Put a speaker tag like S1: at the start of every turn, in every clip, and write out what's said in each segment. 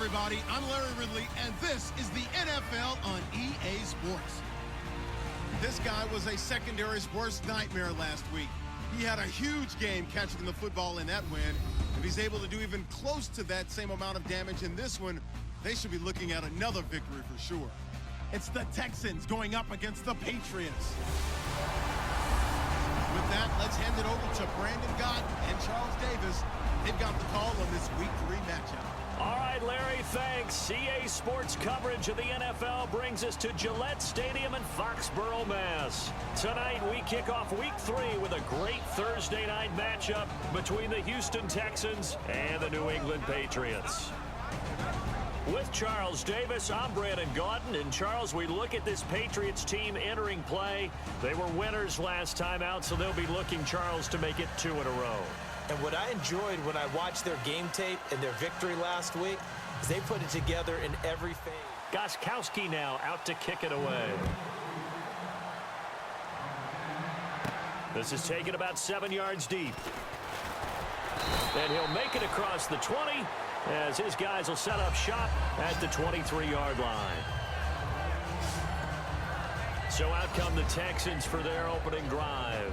S1: everybody. I'm Larry Ridley, and this is the NFL on EA Sports. This guy was a secondary's worst nightmare last week. He had a huge game catching the football in that win. If he's able to do even close to that same amount of damage in this one, they should be looking at another victory for sure. It's the Texans going up against the Patriots. With that, let's hand it over to Brandon Gott and Charles Davis. They've got the call on this Week 3 matchup.
S2: All right, Larry, thanks. EA Sports coverage of the NFL brings us to Gillette Stadium in Foxborough, Mass. Tonight, we kick off Week 3 with a great Thursday night matchup between the Houston Texans and the New England Patriots. With Charles Davis, I'm Brandon Gaudin. And Charles, we look at this Patriots team entering play. They were winners last time out, so they'll be looking, Charles, to make it 2 in a row.
S3: And what I enjoyed when I watched their game tape and their victory last week is they put it together in every phase.
S2: Gostkowski now out to kick it away. This is taken about 7 yards deep. And he'll make it across the 20 as his guys will set up shop at the 23-yard line. So out come the Texans for their opening drive.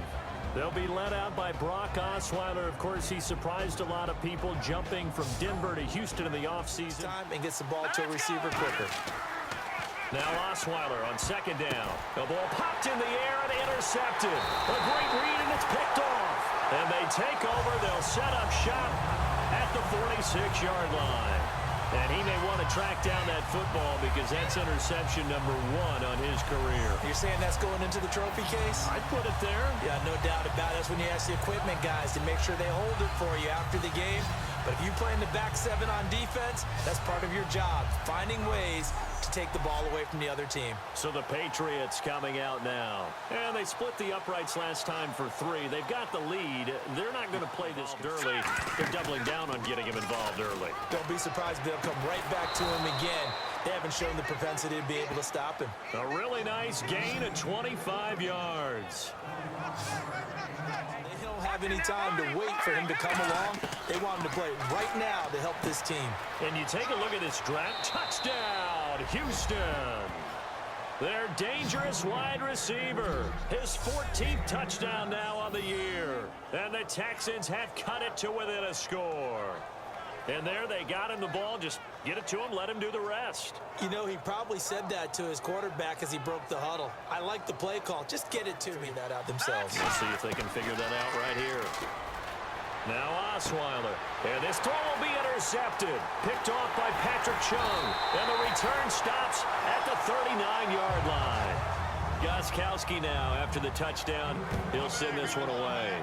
S2: They'll be led out by Brock Osweiler. Of course, he surprised a lot of people jumping from Denver to Houston in the offseason.
S3: Time and gets the ball to a receiver quicker.
S2: Now Osweiler on second down. The ball popped in the air and intercepted. A great read, and it's picked off. And they take over. They'll set up shop at the 46-yard line. And he may want to track down that football because that's interception number 1 on his career.
S3: You're saying that's going into the trophy case?
S2: I'd put it there.
S3: Yeah, no doubt about it. That's when you ask the equipment guys to make sure they hold it for you after the game. But if you play in the back 7 on defense, that's part of your job, finding ways to take the ball away from the other team.
S2: So the Patriots coming out now. And they split the uprights last time for 3. They've got the lead. They're not going to play this early. They're doubling down on getting him involved early.
S3: Don't be surprised if they'll come right back to him again. They haven't shown the propensity to be able to stop him.
S2: A really nice gain of 25 yards.
S3: They don't have any time to wait for him to come along. They want him to play right now to help this team.
S2: And you take a look at this draft. Touchdown, Houston. Their dangerous wide receiver. His 14th touchdown now on the year. And the Texans have cut it to within a score. And there they got him the ball. Just get it to him, let him do the rest.
S3: You know, he probably said that to his quarterback as he broke the huddle. I like the play call. Just get it to me. That out themselves.
S2: We'll see if they can figure that out right here. Now Osweiler. And this throw will be intercepted. Picked off by Patrick Chung. And the return stops at the 39-yard line. Gostkowski now after the touchdown. He'll send this one away.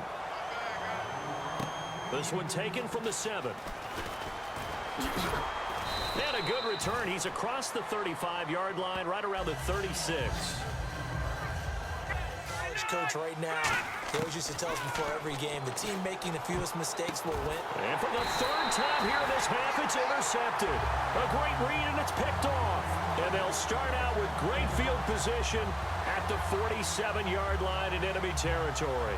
S2: This one taken from the 7. And a good return. He's across the 35-yard line, right around the 36.
S3: Coach right now, he always used to tell us before every game, the team making the fewest mistakes will win.
S2: And for the 3rd time here this half, it's intercepted. A great read, and it's picked off. And they'll start out with great field position at the 47-yard line in enemy territory.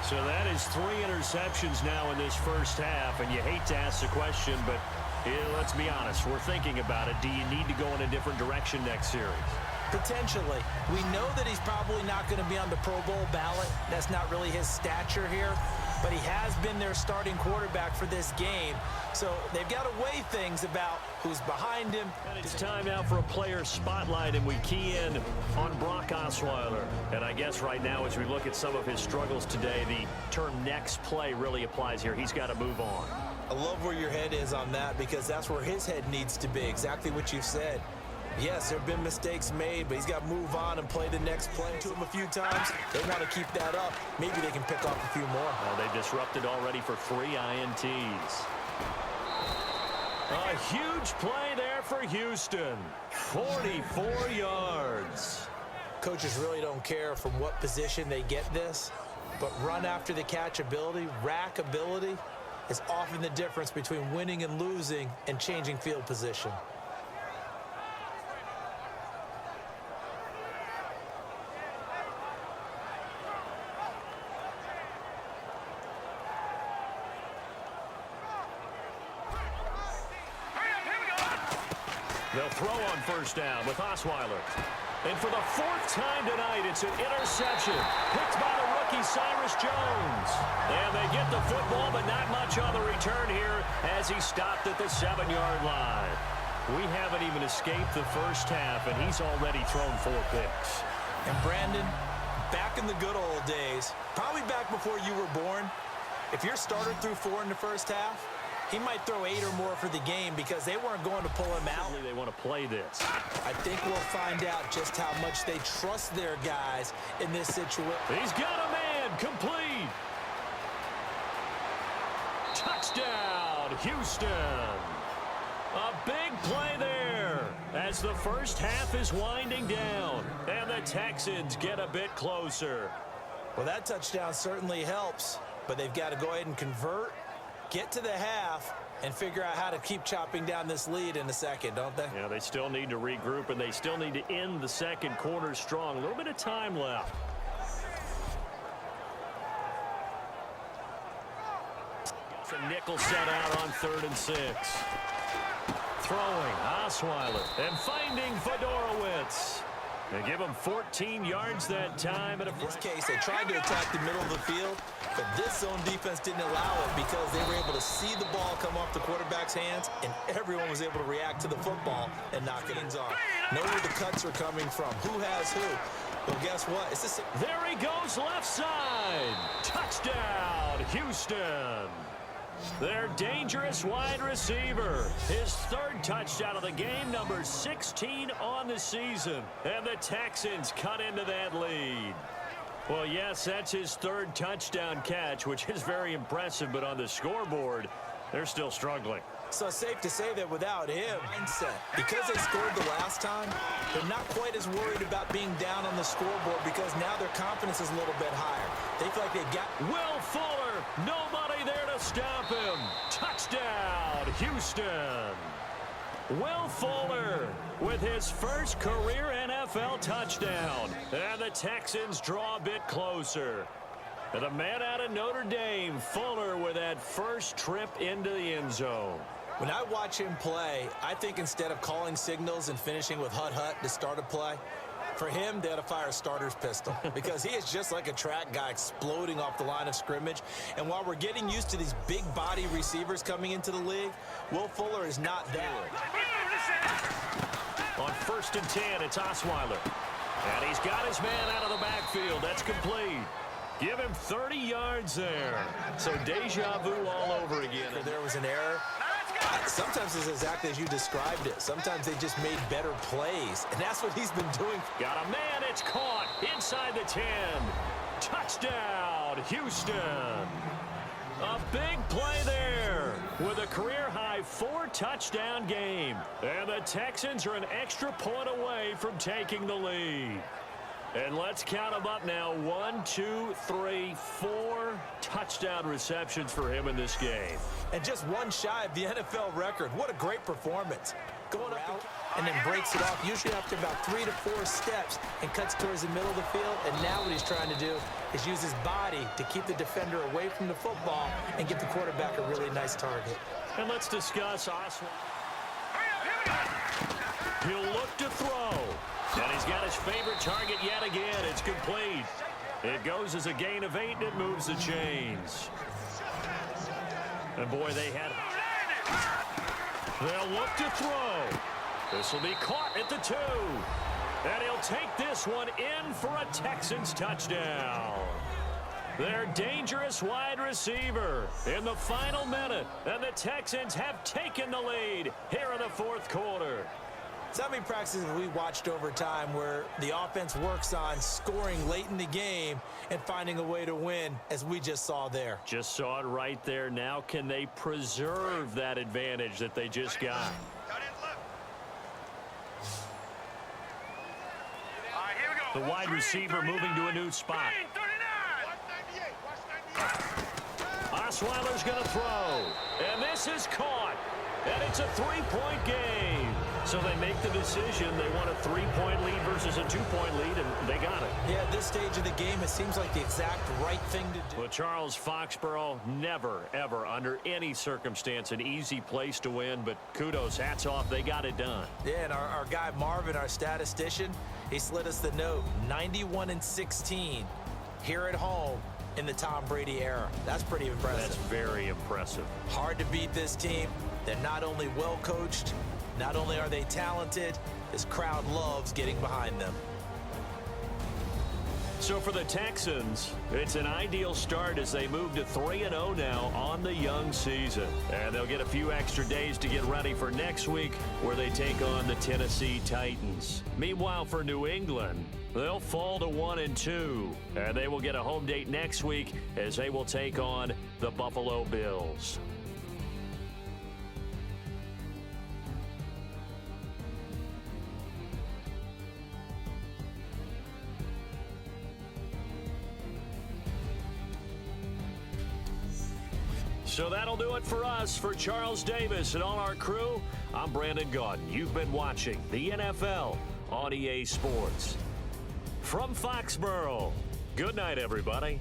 S2: So that is 3 interceptions now in this first half, and you hate to ask the question, but let's be honest, we're thinking about it. Do you need to go in a different direction next series?
S3: Potentially. We know that he's probably not going to be on the Pro Bowl ballot. That's not really his stature here, but he has been their starting quarterback for this game. So they've got to weigh things about who's behind him.
S2: And it's time now for a player spotlight, and we key in on Brock Osweiler. And I guess right now, as we look at some of his struggles today, the term next play really applies here. He's got to move on.
S3: I love where your head is on that because that's where his head needs to be, exactly what you said. Yes, there have been mistakes made, but he's got to move on and play the next play to him a few times. They want to keep that up. Maybe they can pick off a few more.
S2: Well, they've disrupted already for 3 INTs. A huge play there for Houston. 44 yards.
S3: Coaches really don't care from what position they get this, but run after the catch ability, rack ability, is often the difference between winning and losing and changing field position.
S2: They'll throw on first down with Osweiler. And for the fourth time tonight, it's an interception. Picked by the rookie, Cyrus Jones. And they get the football, but not much on the return here as he stopped at the 7-yard line. We haven't even escaped the first half, and he's already thrown 4 picks.
S3: And Brandon, back in the good old days, probably back before you were born, if your starter threw 4 in the first half, he might throw 8 or more for the game because they weren't going to pull him out.
S2: They want to play this.
S3: I think we'll find out just how much they trust their guys in this situation.
S2: He's got a man, complete. Touchdown, Houston. A big play there as the first half is winding down, and the Texans get a bit closer.
S3: Well, that touchdown certainly helps, but they've got to go ahead and convert, get to the half, and figure out how to keep chopping down this lead in a second, don't they?
S2: Yeah, they still need to regroup, and they still need to end the second quarter strong. A little bit of time left. It's a nickel set out on 3rd and 6. Throwing, Osweiler, and finding Fedorowicz. They give him 14 yards that time.
S3: In this case, they tried to attack the middle of the field, but this zone defense didn't allow it because they were able to see the ball come off the quarterback's hands, and everyone was able to react to the football and knock it off. Know where the cuts are coming from, who has who. Well, guess what?
S2: There he goes, left side. Touchdown, Houston. Their dangerous wide receiver. His 3rd touchdown of the game, number 16 on the season. And the Texans cut into that lead. Well, yes, that's his 3rd touchdown catch, which is very impressive, but on the scoreboard, they're still struggling.
S3: So it's safe to say that without him, mindset, because they scored the last time, they're not quite as worried about being down on the scoreboard because now their confidence is a little bit higher. They feel like they've got
S2: Will Fuller, nobody there to stop him. Touchdown, Houston. Will Fuller with his first career NFL touchdown. And the Texans draw a bit closer. And the man out of Notre Dame, Fuller, with that first trip into the end zone.
S3: When I watch him play, I think instead of calling signals and finishing with hut-hut to start a play, for him, they ought to fire a starter's pistol because he is just like a track guy exploding off the line of scrimmage. And while we're getting used to these big body receivers coming into the league, Will Fuller is not there.
S2: On 1st and 10, it's Osweiler. And he's got his man out of the backfield. That's complete. Give him 30 yards there. So deja vu all over again.
S3: There was an error. Sometimes it's exactly as you described it. Sometimes they just made better plays, and that's what he's been doing.
S2: Got a man, it's caught inside the 10. Touchdown, Houston. A big play there with a career-high 4-touchdown game. And the Texans are an extra point away from taking the lead. And let's count them up now. 1, 2, 3, 4 touchdown receptions for him in this game.
S3: And just one shy of the NFL record. What a great performance. Going up and then breaks it off, usually after about 3 to 4 steps, and cuts towards the middle of the field. And now what he's trying to do is use his body to keep the defender away from the football and get the quarterback a really nice target.
S2: And let's discuss Osweiler. He'll look to throw. And he's got his favorite target yet again. It's complete. It goes as a gain of 8, and it moves the chains. And boy, they'll look to throw. This will be caught at the 2. And he'll take this one in for a Texans touchdown. Their dangerous wide receiver in the final minute. And the Texans have taken the lead here in the 4th quarter.
S3: So many practices we watched over time where the offense works on scoring late in the game and finding a way to win, as we just saw there.
S2: Just saw it right there. Now can they preserve that advantage that they just got? The wide receiver moving to a new spot. Osweiler's going to throw. And this is caught. And it's a three-point game. So they make the decision. They want a three-point lead versus a two-point lead, and they got it.
S3: Yeah, at this stage of the game, it seems like the exact right thing to do.
S2: Well, Charles, Foxborough, never, ever, under any circumstance, an easy place to win, but kudos, hats off, they got it done.
S3: Yeah, and our guy Marvin, our statistician, he slid us the note, 91-16 here at home in the Tom Brady era. That's pretty impressive.
S2: That's very impressive.
S3: Hard to beat this team. They're not only well coached, not only are they talented, this crowd loves getting behind them.
S2: So for the Texans, it's an ideal start as they move to 3-0 now on the young season. And they'll get a few extra days to get ready for next week where they take on the Tennessee Titans. Meanwhile, for New England, they'll fall to 1-2. And they will get a home date next week as they will take on the Buffalo Bills. So that'll do it for us. For Charles Davis and all our crew, I'm Brandon Gaudin. You've been watching the NFL on EA Sports. From Foxborough, good night, everybody.